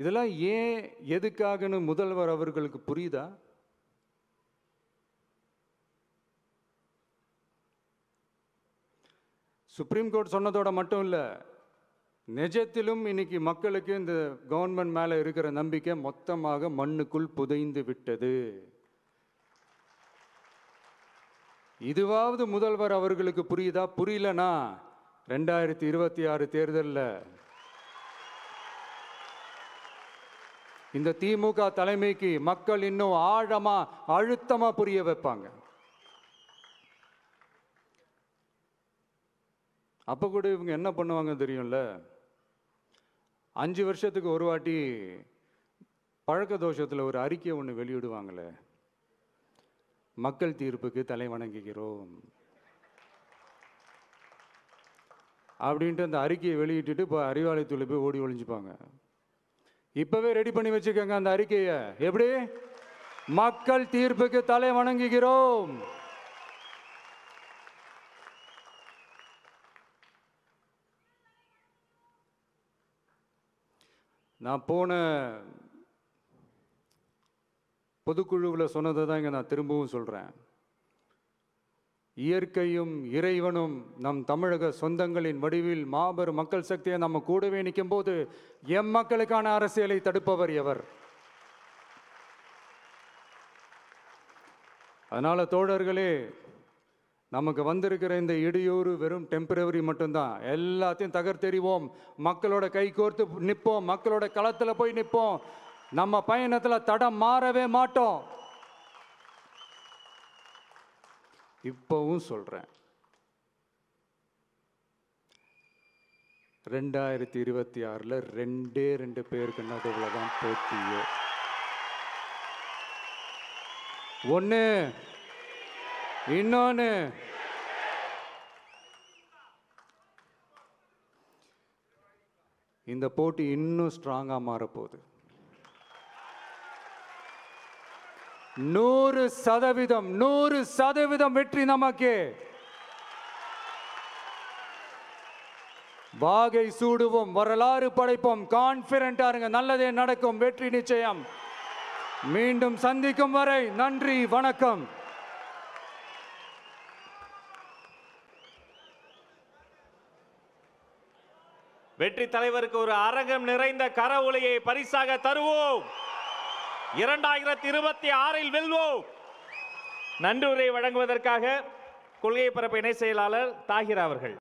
இதெல்லாம் ஏன் எதுக்காகன்னு முதல்வர் அவர்களுக்கு புரியுதா? சுப்ரீம் கோர்ட் சொன்னதோட மட்டும் இல்லை, நிஜத்திலும் இன்னைக்கு மக்களுக்கு இந்த கவர்மெண்ட் மேலே இருக்கிற நம்பிக்கை மொத்தமாக மண்ணுக்குள் புதைந்து விட்டது. இதுவாவது முதல்வர் அவர்களுக்கு புரியுதா? புரியலனா 2026 தேர்தலில் இந்த திமுக தலைமைக்கு மக்கள் இன்னும் ஆழமா அழுத்தமா புரிய வைப்பாங்க. அப்ப கூட இவங்க என்ன பண்ணுவாங்க தெரியும்ல, 5 வருஷத்துக்கு ஒரு வாட்டி பழக்க தோஷத்தில் ஒரு அறிக்கை ஒன்று வெளியிடுவாங்களே, மக்கள் தீர்ப்புக்கு தலை வணங்குகிறோம் அப்படின்ட்டு அந்த அறிக்கையை வெளியிட்டுட்டு இப்போ அறிவாலயத்தில் போய் ஓடி ஒளிஞ்சுப்பாங்க. இப்பவே ரெடி பண்ணி வச்சுக்கோங்க அந்த அறிக்கையை. எப்படி? மக்கள் தீர்ப்புக்கு தலை வணங்குகிறோம். நான் போன பொதுக்குழுவில் சொன்னதை தான் இங்கே நான் திரும்பவும் சொல்கிறேன். இயற்கையும் இறைவனும் நம் தமிழக சொந்தங்களின் வடிவில் மாபெரும் மக்கள் சக்தியை நம்ம கூடவே நிற்கும் போது எம் மக்களுக்கான அரசியலை தடுப்பவர் எவர்? அதனால தோழர்களே, நமக்கு வந்திருக்கிற இந்த இடையூறு வெறும் டெம்பரவரி மட்டும்தான். எல்லாத்தையும் தகர்த்தெறிவோம், மக்களோட கை கோர்த்து நிற்போம், மக்களோட களத்தில் போய் நிற்போம். நம்ம பயணத்தில் தடம் மாறவே மாட்டோம். இப்பவும் சொல்றேன், 2026 2 பேருக்கு நடுவில் தான் போட்டியே. ஒன்று, இன்னொன்று இந்த போட்டி இன்னும் ஸ்ட்ராங்காக மாறப்போகுது. 100% வெற்றி நமக்கு. வாகை சூடுவோம், வரலாறு படைப்போம், கான்பிடென்டா இருங்க, நல்லதே நடக்கும், வெற்றி நிச்சயம். மீண்டும் சந்திக்கும் வரை நன்றி, வணக்கம். வெற்றி தலைவருக்கு ஒரு அரங்கம் நிறைந்த கரவொலியை பரிசாக தருவோம். 2026 வெல்வோம். நன்றியுரை வழங்குவதற்காக கொள்கை பரப்பு இணை செயலாளர் தாகிர் அவர்கள்.